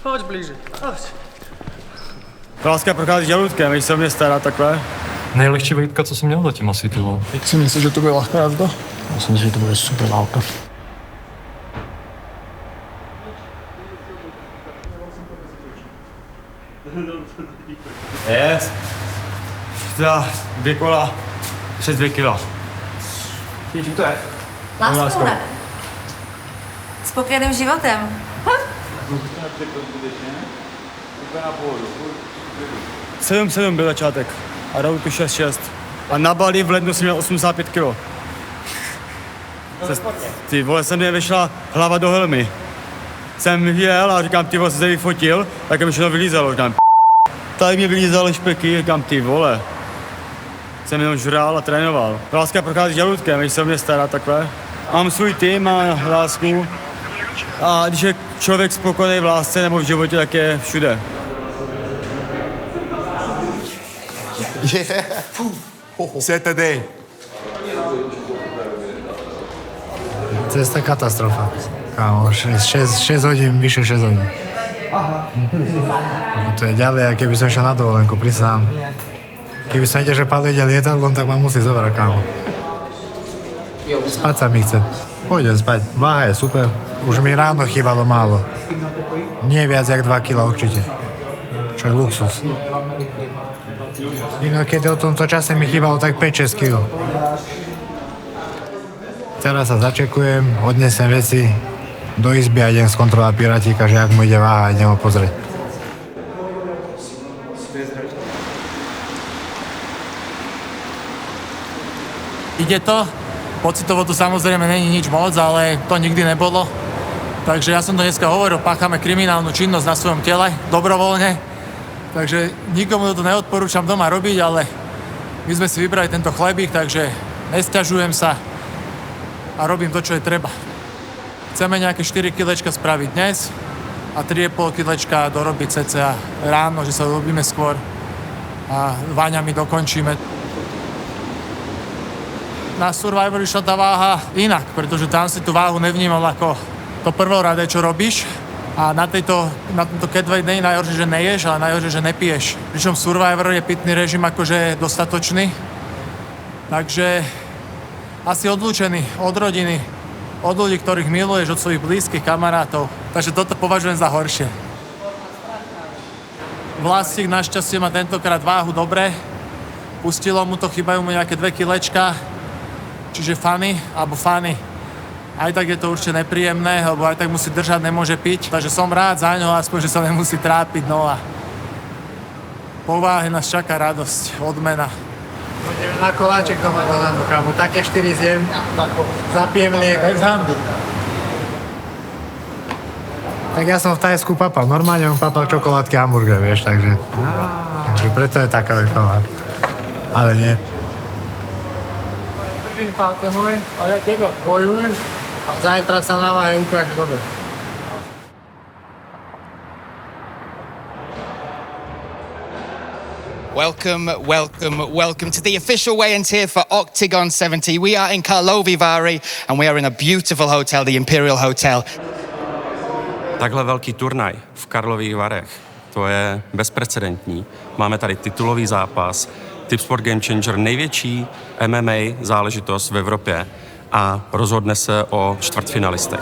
Pojď blíže. Pojď. Láska prochází žaludkem, když se o mě stará takhle. Nejlehčí vejtka, co jsem měl zatím asi, ty vole. Jak si myslíš, že to bude ľahká jazda? Myslím si, že to bude super válka. Yes. Za 2 kola, přes 2 kila. Láskou ne. Spokojeným životem. 7 byl začátek a dal tu 6. A na Bali v lednu jsem měl 85 kg. Ty vole, se mě vešla hlava do helmy. Jsem jel a říkám, ty vole, se vyfotil, tak mi všechno vylízalo, říkám, tady mě vylízaly špeky, říkám, ty vole. Jsem jenom žral a trénoval. Láska prochází žaludkem, když se o mě stará takhle. Mám svůj tým, mám lásku. A když je člověk spokojený v lásce nebo v životě, tak je všude. CTD. Cesta katastrofa. Kámo, 6 hodín, vyše 6 hodín. To je ďalej, a keby som šiel na dovolenku, prisám. Keby som vedel, že Pavel ide lietadlom, tak ma musí zobrať, kámo. Spať sa mi chce. Pôjdem spať. Váha je super. Už mi ráno chýbalo málo. Nie viac jak 2 kg určite. Čo je luxus. Inokedy o tomto čase mi chýbalo tak 5-6 kg. Teraz sa začekujem, odnesem veci do izby a idem skontrolovať pirátika, že ak mu ide váha, idem ho pozrieť. Ide to. Pocitovo to samozrejme není nič moc, ale to nikdy nebolo. Takže ja som to dneska hovoril, páchame kriminálnu činnosť na svojom tele, dobrovoľne. Takže nikomu to neodporúčam doma robiť, ale my sme si vybrali tento chlebík, takže nesťažujem sa a robím to, čo je treba. Chceme nejaké 4 kilečka spraviť dnes a 3,5 kilečka dorobiť cca ráno, že sa robíme skôr a váňami dokončíme. Na Survivor išla tá váha inak, pretože tam si tú váhu nevnímal ako to prvoradé, čo robíš. A na tomto catweight nie je najhoršie, že neješ, ale najhoršie, že nepiješ. Pričom Survivor je pitný režim akože dostatočný. Takže asi odlúčený od rodiny, od ľudí, ktorých miluješ, od svojich blízkych kamarátov. Takže toto považujem za horšie. Vlastík našťastie má tentokrát váhu dobre. Pustilo mu to, chýbajú mu nejaké 2 kilečka. Čiže funny. Aj tak je to určite nepríjemné, lebo aj tak musí držať, nemôže piť. Takže som rád za ňo, aspoň, že sa nemusí trápiť. No a po váhe nás čaká radosť, odmena. Pôjdeme na koláček doma do Landu, kámo. Také 4 zjem, zapijem liek. Tak ja som v Thajsku papal. Normálne on papal čokoládky a hamburger, vieš, takže preto je taká veková. Ale nie. Páte môj, ale ja teba bojujem a zajtra sa na váhe ukáže dobre. Welcome to the official weigh-ins here for Octagon 70. We are in Karlovy Vary and we are in a beautiful hotel, the Imperial Hotel. Takhle velký turnaj v Karlových Varech, to je bezprecedentní. Máme tady titulový zápas, Tipsport Game Changer, největší MMA záležitost v Evropě a rozhodne se o čtvrtfinalistech.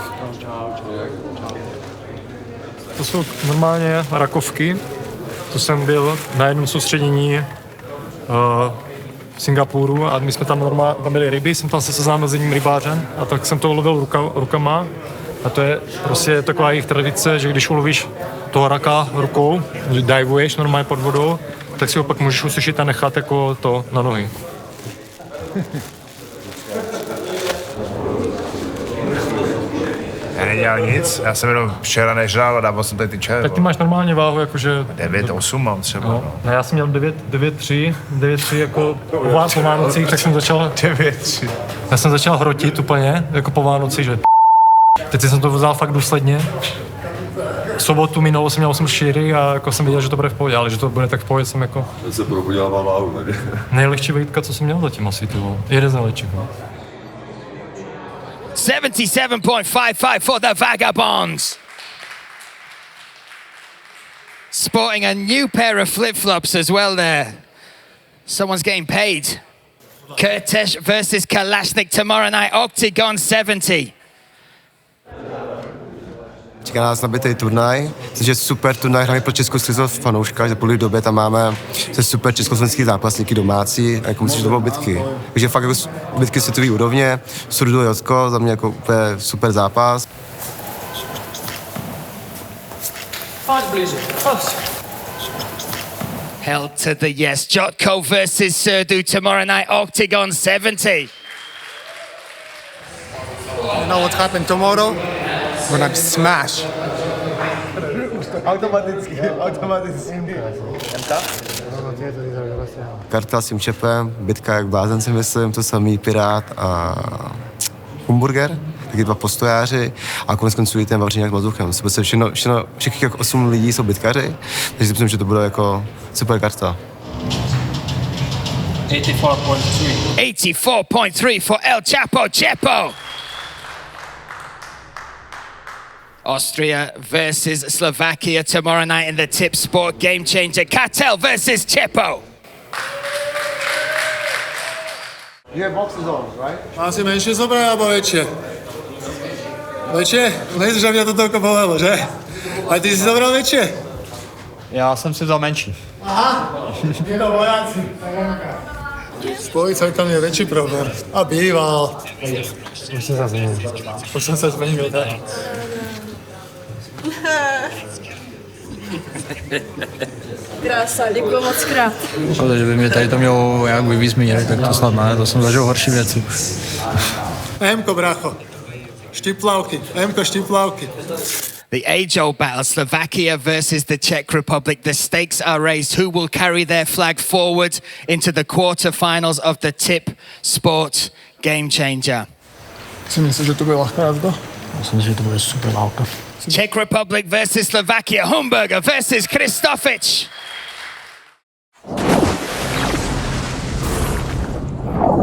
To jsou normálně rakovky. To jsem byl na jednom soustředění v Singapuru a my jsme tam byli ryby, jsem tam se seznámil s jedním rybářem a tak jsem to lovil rukama. A to je prostě taková jejich tradice, že když ulovíš toho raka rukou, že divuješ normálně pod vodou, tak si ho pak můžeš usušit a nechat jako to na nohy. Já nedělal nic, já jsem jenom včera nežral a dával jsem tady ty čaje. Tak ty máš normálně váhu, jakože... 9,8 mám třeba. No. Já jsem měl 9,3 jako po Vánocích, tak jsem začal... 9,3. Já jsem začal hrotit úplně, jako po Vánoci, že teď jsem to vzal fakt důsledně. V sobotu minulou jsem měl 8,4 a jako jsem viděl, že to bude v pohodě, ale že to bude tak v pohodě, jsem jako... Já se probudila váhu. Nejlehčí vejtka, co jsem měl zatím asi, ty vole. Jeden z nejlehčích, no. 77.55 for the Vagabonds. Sporting a new pair of flip-flops as well there. Someone's getting paid. Kurtesh versus Kalashnik tomorrow night, Octagon 70. Čeká nás nabitý turnaj, což je super turnaj hlavně pro československého fanouška, že po době tam máme super československý zápasníky domácí a jako myslím, že to bylo bitky. Takže fakt jako bitky světové úrovně, Surdo Jotko, za mě jako úplně super zápas. Held to the yes. Jotko versus Surdu tomorrow night, Octagon 70. You know what happened tomorrow? We're gonna smash. Automaticky. Karta s tím čepem, bitka jak blázen si myslím, to samý Pirát a Hamburger, taky dva postojáři a konec konců i ten Vavříňák s Mazduchem. Všech těch 8 lidí jsou bitkaři, takže si myslím, že to bude jako super karta. 84.3 for El Chapo Chepo. Austria versus Slovakia tomorrow night in the Tip Sport Game Changer. Cartel versus Chepo. You have boxes on, right? Asi menšie zobrať, alebo väčšie? Väčšie? Nejsi, že mňa to toľko bolelo, že? A ty si zobral väčšie? Já jsem si vzal menší. Je to vojáci. S policajtom je väčší problém. A býval. Už som sa zmenil, tak. Krása, děkuji moc krát. Ale že by mě tady to mělo jak vyzmínit, tak to snad ne, to jsem zažil horší věci. Emko, bracho. Štiplavky, Emko, štiplavky. The age-old battle, Slovakia versus the Czech Republic. The stakes are raised. Who will carry their flag forward into the quarterfinals of the Tip Sport Game Changer? Si myslíš, že to bude ľahká jazda? Myslím si, že to bude super válka. Czech Republic versus Slovakia. Humberger versus Kristofic.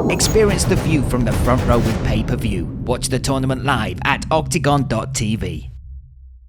Experience the view from the front row with pay-per-view. Watch the tournament live at octagon.tv.